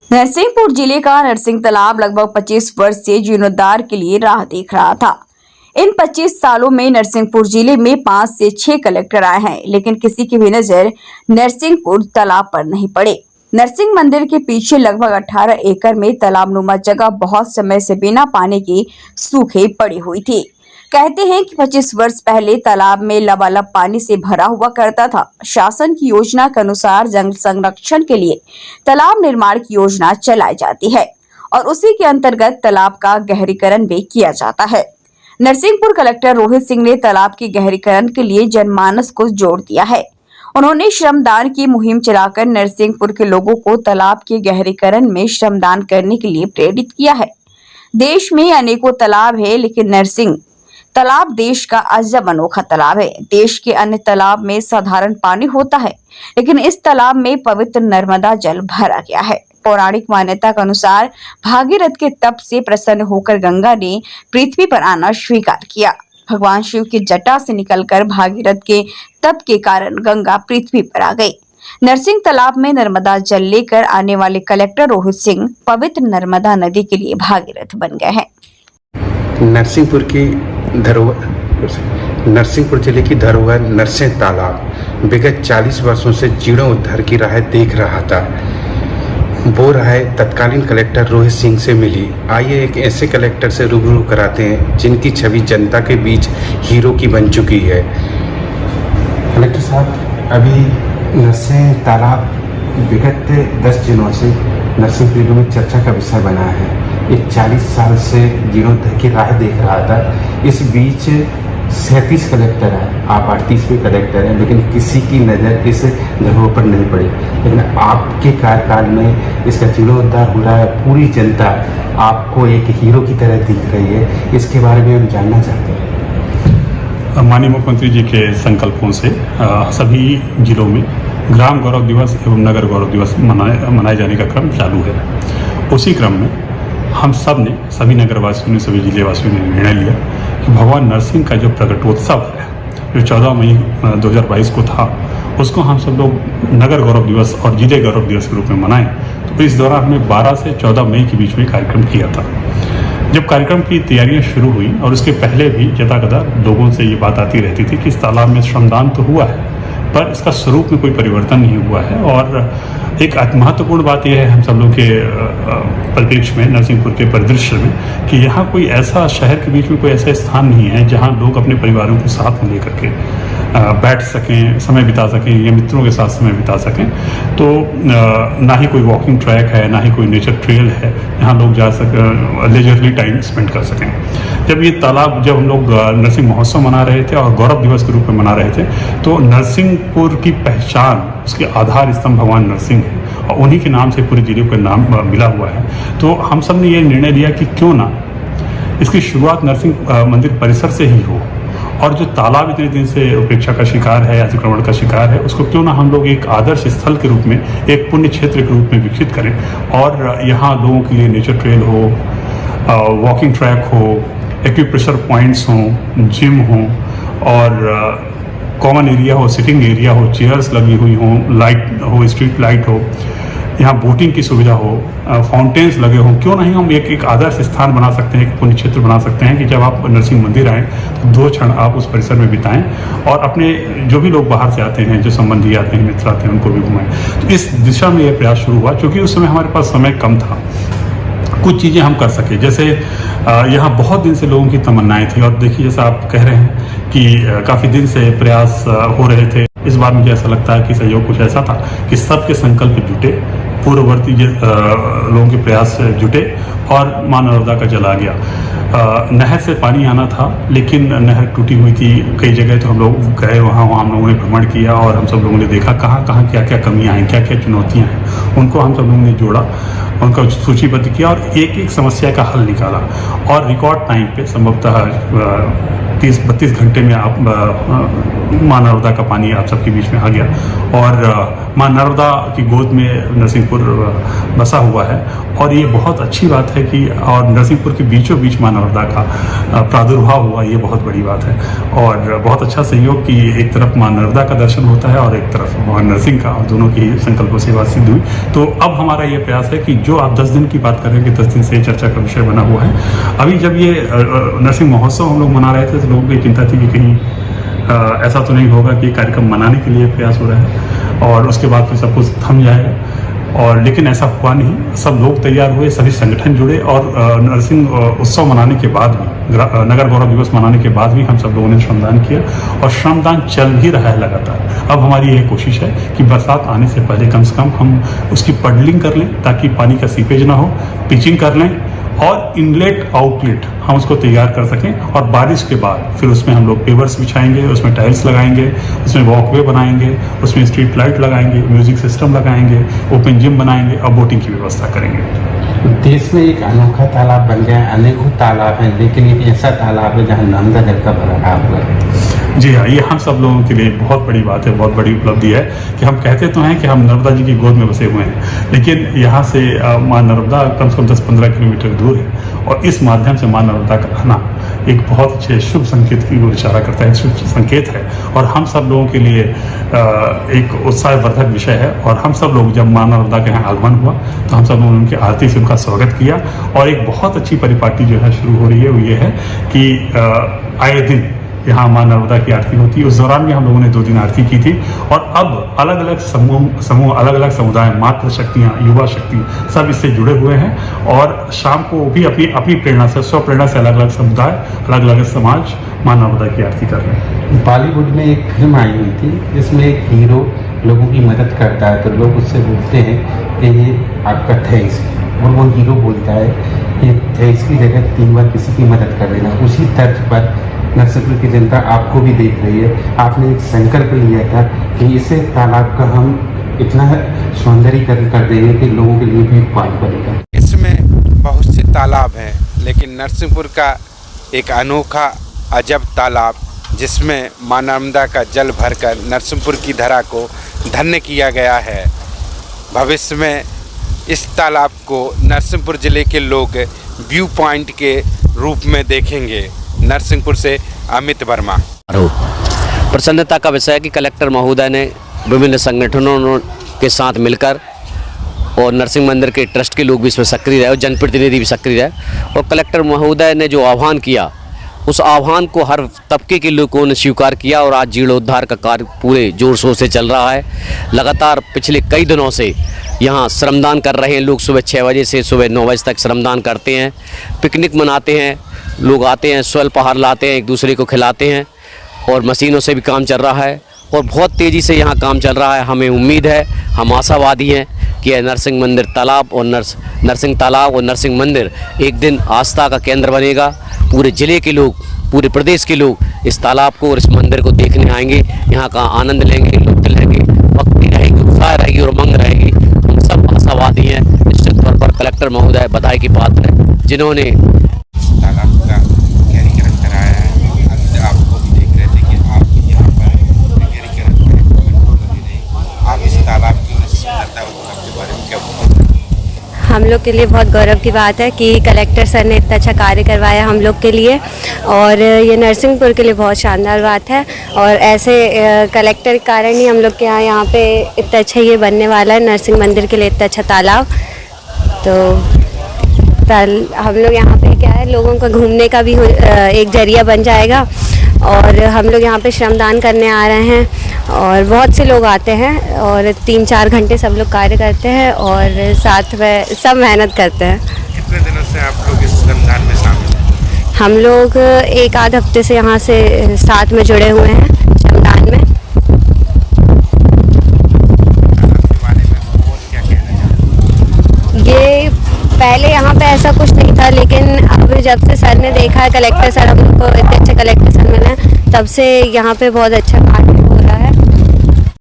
नरसिंहपुर जिले का नरसिंह तालाब लगभग 25 वर्ष से जीर्णोद्धार के लिए राह देख रहा था। इन 25 सालों में नरसिंहपुर जिले में 5 से 6 कलेक्टर आए हैं, लेकिन किसी की भी नजर नरसिंहपुर तालाब पर नहीं पड़े। नरसिंह मंदिर के पीछे लगभग 18 एकड़ में तालाबनुमा जगह बहुत समय से बिना पानी के सूखे पड़ी हुई थी। कहते हैं कि 25 वर्ष पहले तालाब में लबालब पानी से भरा हुआ करता था। शासन की योजना के अनुसार जल संरक्षण के लिए तालाब निर्माण की योजना चलाई जाती है और उसी के अंतर्गत तालाब का गहरीकरण भी किया जाता है। नरसिंहपुर कलेक्टर रोहित सिंह ने तालाब के गहरीकरण के लिए जनमानस को जोड़ दिया है। उन्होंने श्रमदान की मुहिम चलाकर नरसिंहपुर के लोगों को तालाब के गहरीकरण में श्रमदान करने के लिए प्रेरित किया है। देश में अनेकों तालाब है, लेकिन नरसिंह तालाब देश का अजब अनोखा तालाब है। देश के अन्य तालाब में साधारण पानी होता है, लेकिन इस तालाब में पवित्र नर्मदा जल भरा गया है। पौराणिक मान्यता के अनुसार भागीरथ के तप से प्रसन्न होकर गंगा ने पृथ्वी पर आना स्वीकार किया। भगवान शिव की जटा से निकलकर भागीरथ के तप के कारण गंगा पृथ्वी पर आ गई। नरसिंह तालाब में नर्मदा जल लेकर आने वाले कलेक्टर रोहित सिंह पवित्र नर्मदा नदी के लिए भागीरथ बन गए हैं। नरसिंहपुर जिले की धरोहर नरसिंह तालाब विगत 40 वर्षों से जीर्णोद्धार की राह देख रहा था। वो राह तत्कालीन कलेक्टर रोहित सिंह से मिली। आइए एक ऐसे कलेक्टर से रूबरू कराते हैं जिनकी छवि जनता के बीच हीरो की बन चुकी है। कलेक्टर साहब, अभी नरसिंह तालाब विगत 10 दिनों से नरसिंहपुर में चर्चा का विषय बना है। एक 40 साल से जीर्णोद्धार की राह देख रहा था। इस बीच 37 कलेक्टर हैं, आप 38वें कलेक्टर हैं, लेकिन किसी की नज़र इस धरोहर पर नहीं पड़ी। लेकिन आपके कार्यकाल में इसका जीर्णोद्धार हो रहा है। पूरी जनता आपको एक हीरो की तरह दिख रही है। इसके बारे में हम जानना चाहते हैं। माननीय मुख्यमंत्री जी के संकल्पों से सभी जिलों में ग्राम गौरव दिवस एवं नगर गौरव दिवस मनाए जाने का क्रम चालू है। उसी क्रम में हम सब ने, सभी नगरवासियों ने, सभी जिलेवासियों ने निर्णय लिया कि भगवान नरसिंह का जो प्रकटोत्सव है, जो 14 मई 2022 को था, उसको हम सब लोग नगर गौरव दिवस और जिले गौरव दिवस के रूप में मनाएं। तो इस दौरान हमने 12 से 14 मई के बीच में कार्यक्रम किया था। जब कार्यक्रम की तैयारियां शुरू हुई और उसके पहले भी यथाकथा लोगों से ये बात आती रहती थी कि इस तालाब में श्रमदान तो हुआ है, पर इसका स्वरूप में कोई परिवर्तन नहीं हुआ है। और एक महत्वपूर्ण बात यह है हम सब लोग के परिप्रेक्ष्य में, नरसिंहपुर के परिदृश्य में, कि यहाँ कोई ऐसा शहर के बीच में कोई ऐसा स्थान नहीं है जहाँ लोग अपने परिवारों को साथ में लेकर के बैठ सकें, समय बिता सकें या मित्रों के साथ समय बिता सकें। तो ना ही कोई वॉकिंग ट्रैक है, ना ही कोई नेचर ट्रेल है जहाँ लोग जा सकें, लेजरली टाइम स्पेंड कर सकें। जब ये तालाब, जब हम लोग नरसिंह महोत्सव मना रहे थे और गौरव दिवस के रूप में मना रहे थे, तो नरसिंहपुर की पहचान, उसके आधार स्तंभ भगवान नरसिंह है और उन्हीं के नाम से पूरे जिले को नाम मिला हुआ है। तो हम सब ने ये निर्णय लिया कि क्यों ना इसकी शुरुआत नरसिंह मंदिर परिसर से ही हो, और जो तालाब इतने दिन से उपेक्षा का शिकार है, अतिक्रमण का शिकार है, उसको क्यों ना हम लोग एक आदर्श स्थल के रूप में, एक पुण्य क्षेत्र के रूप में विकसित करें और यहाँ लोगों के लिए नेचर ट्रेल हो, वॉकिंग ट्रैक हो, एक्यूप्रेशर पॉइंट्स हों, जिम हो और कॉमन एरिया हो, सिटिंग एरिया हो, चेयर्स लगी हुई हों, लाइट हो, स्ट्रीट लाइट हो, यहाँ बोटिंग की सुविधा हो, फाउंटेन्स लगे हों। क्यों नहीं हम एक आदर्श स्थान बना सकते हैं, एक पुण्य क्षेत्र बना सकते हैं कि जब आप नरसिंह मंदिर आएँ तो 2 क्षण आप उस परिसर में बिताएं और अपने जो भी लोग बाहर से आते हैं, जो संबंधी आते हैं, मित्र आते हैं, उनको भी घुमाएं। तो इस दिशा में ये प्रयास शुरू हुआ। क्योंकि उस समय हमारे पास समय कम था, कुछ चीज़ें हम कर सके। जैसे यहाँ बहुत दिन से लोगों की तमन्नाएं थी और देखिए, जैसा आप कह रहे हैं कि काफ़ी दिन से प्रयास हो रहे थे। इस बार मुझे ऐसा लगता है कि सहयोग कुछ ऐसा था कि सबके संकल्प जुटे, पूर्ववर्ती लोगों के प्रयास जुटे और मां नर्मदा का जल आ गया। नहर से पानी आना था, लेकिन नहर टूटी हुई थी कई जगह। तो हम लोग गए वहाँ हम लोगों ने भ्रमण किया और हम सब लोगों ने देखा कहाँ कहाँ क्या क्या कमियाँ हैं, क्या क्या चुनौतियाँ हैं। उनको हम सब लोगों ने जोड़ा, उनका सूचीबद्ध किया और एक एक समस्या का हल निकाला और रिकॉर्ड टाइम पे, संभवतः 30-32 घंटे में आप मां नर्मदा का पानी आप सबके बीच में आ गया और मां नर्मदा की गोद में नरसिंहपुर बसा हुआ है। और ये बहुत अच्छी बात है कि और नरसिंहपुर के बीचों बीच मां नर्मदा का प्रादुर्भाव हुआ, ये बहुत बड़ी बात है। और बहुत अच्छा सहयोग कि एक तरफ मां नर्मदा का दर्शन होता है और एक तरफ भगवान नरसिंह का, और दोनों की संकल्पों से बात सिद्ध हुई। तो अब हमारा ये प्रयास है कि जो जो आप 10 दिन की बात कर रहे हैं कि 10 दिन से चर्चा का विषय बना हुआ है। अभी जब ये नरसिंह महोत्सव हम लोग मना रहे थे तो लोगों की चिंता थी कि कहीं ऐसा तो नहीं होगा कि कार्यक्रम मनाने के लिए प्रयास हो रहा है और उसके बाद फिर सब कुछ थम जाएगा, और लेकिन ऐसा हुआ नहीं। सब लोग तैयार हुए, सभी संगठन जुड़े, और नरसिंह उत्सव मनाने के बाद भी, नगर गौरव दिवस मनाने के बाद भी हम सब लोगों ने श्रमदान किया और श्रमदान चल भी रहा है लगातार। अब हमारी यह कोशिश है कि बरसात आने से पहले कम से कम हम उसकी पडलिंग कर लें ताकि पानी का सीपेज ना हो, पिचिंग कर लें और इनलेट आउटलेट हम उसको तैयार कर सकें, और बारिश के बाद फिर उसमें हम लोग पेवर्स बिछाएंगे, उसमें टाइल्स लगाएंगे, उसमें वॉकवे बनाएंगे, उसमें स्ट्रीट लाइट लगाएंगे, म्यूजिक सिस्टम लगाएंगे, ओपन जिम बनाएंगे और बोटिंग की व्यवस्था करेंगे। देश में एक अनोखा तालाब बन गया है, अनेकों तालाब हैं, लेकिन एक ऐसा तालाब है जहाँ नर्मदा जल का भराव हुआ है। जी हाँ, ये हम सब लोगों के लिए बहुत बड़ी बात है, बहुत बड़ी उपलब्धि है कि हम कहते तो हैं कि हम नर्मदा जी की गोद में बसे हुए हैं, लेकिन यहाँ से माँ नर्मदा कम से कम 10-15 किलोमीटर दूर है, और इस माध्यम से माँ नर्मदा का आना एक बहुत अच्छे शुभ संकेत की ओर इशारा करता है, शुभ संकेत है, और हम सब लोगों के लिए एक उत्साहवर्धक विषय है। और हम सब लोग जब माँ नर्मदा के यहाँ आगमन हुआ तो हम सब लोगों ने उनकी आरती से उनका स्वागत किया, और एक बहुत अच्छी परिपाटी जो है शुरू हो रही है, वो ये है कि आए दिन यहाँ माँ नर्मदा की आरती होती है। उस दौरान भी हम लोगों ने 2 दिन आरती की थी, और अब अलग अलग समूह अलग अलग समुदाय, मातृ शक्तियाँ, युवा शक्ति सब इससे जुड़े हुए हैं, और शाम को भी अपनी प्रेरणा से, स्व प्रेरणा से अलग अलग समुदाय, अलग अलग समाज माँ नर्मदा की आरती कर रहे हैं। बॉलीवुड में एक फिल्म आई हुई थी जिसमें एक हीरो लोगों की मदद करता है, तो लोग उससे बोलते हैं कि ये आपका थैंक्स, और वो हीरो बोलता है कि थैंक्स की जगह 3 बार किसी की मदद कर देना। उसी तर्ज पर नरसिंहपुर की जनता आपको भी देख रही है। आपने एक संकल्प लिया था कि इसे तालाब का हम इतना सौंदर्यीकरण कर देंगे कि लोगों के लिए भी पानी बनेगा। इसमें बहुत से तालाब हैं, लेकिन नरसिंहपुर का एक अनोखा अजब तालाब, जिसमें माँ नर्मदा का जल भरकर नरसिंहपुर की धरा को धन्य किया गया है। भविष्य में इस तालाब को नरसिंहपुर जिले के लोग व्यू पॉइंट के रूप में देखेंगे। नरसिंहपुर से अमित वर्मा। प्रसन्नता का विषय है कि कलेक्टर महोदय ने विभिन्न संगठनों के साथ मिलकर, और नरसिंह मंदिर के ट्रस्ट के लोग भी इसमें सक्रिय रहे और जनप्रतिनिधि भी सक्रिय रहे, और कलेक्टर महोदय ने जो आह्वान किया उस आह्वान को हर तबके के लोगों ने स्वीकार किया, और आज जीर्णोद्धार का कार्य पूरे जोर शोर से चल रहा है। लगातार पिछले कई दिनों से यहाँ श्रमदान कर रहे हैं लोग। सुबह 6 बजे से सुबह 9 बजे तक श्रमदान करते हैं, पिकनिक मनाते हैं, लोग आते हैं, स्वल्पाहार लाते हैं, एक दूसरे को खिलाते हैं, और मशीनों से भी काम चल रहा है, और बहुत तेज़ी से यहाँ काम चल रहा है। हमें उम्मीद है, हम आशावादी हैं कि यह नरसिंह मंदिर तालाब और नरसिंह तालाब और नरसिंह मंदिर एक दिन आस्था का केंद्र बनेगा। पूरे ज़िले के लोग, पूरे प्रदेश के लोग इस तालाब को और इस मंदिर को देखने आएंगे, यहाँ का आनंद लेंगे, लुत्फ लेंगे, भक्ति रहेगी, उत्साह रहेगी और उमंग रहेगी। हम सब आशावादी हैं। निश्चित तौर पर कलेक्टर महोदय बधाई की पात्र है, जिन्होंने तालाब का गहरीकरण कराया है। आज आपको भी देख रहे थे कि आप यहाँ पर गहरीकरण करें, आप इस तालाब की सुंदरता के बारे में क्या बोलेंगे? हम लोग के लिए बहुत गौरव की बात है कि कलेक्टर सर ने इतना अच्छा कार्य करवाया हम लोग के लिए, और ये नरसिंहपुर के लिए बहुत शानदार बात है। और ऐसे कलेक्टर के कारण ही हम लोग के यहाँ पे इतना अच्छा ये बनने वाला है, नरसिंह मंदिर के लिए इतना अच्छा तालाब। तो हम लोग यहाँ पे क्या है, लोगों को घूमने का भी एक जरिया बन जाएगा, और हम लोग यहाँ पे श्रमदान करने आ रहे हैं, और बहुत से लोग आते हैं, और 3-4 घंटे सब लोग कार्य करते हैं, और साथ में सब मेहनत करते हैं। कितने दिनों से आप लोग इस श्रमदान में शामिल हैं? हम लोग 1-आध हफ्ते से यहाँ से साथ में जुड़े हुए हैं श्रमदान में। ये पहले यहाँ पे ऐसा कुछ नहीं था, लेकिन अब जब से सर ने देखा है, कलेक्टर सर हम लोग को इतने अच्छे कलेक्टर सर मिले, तब से यहाँ पे बहुत अच्छा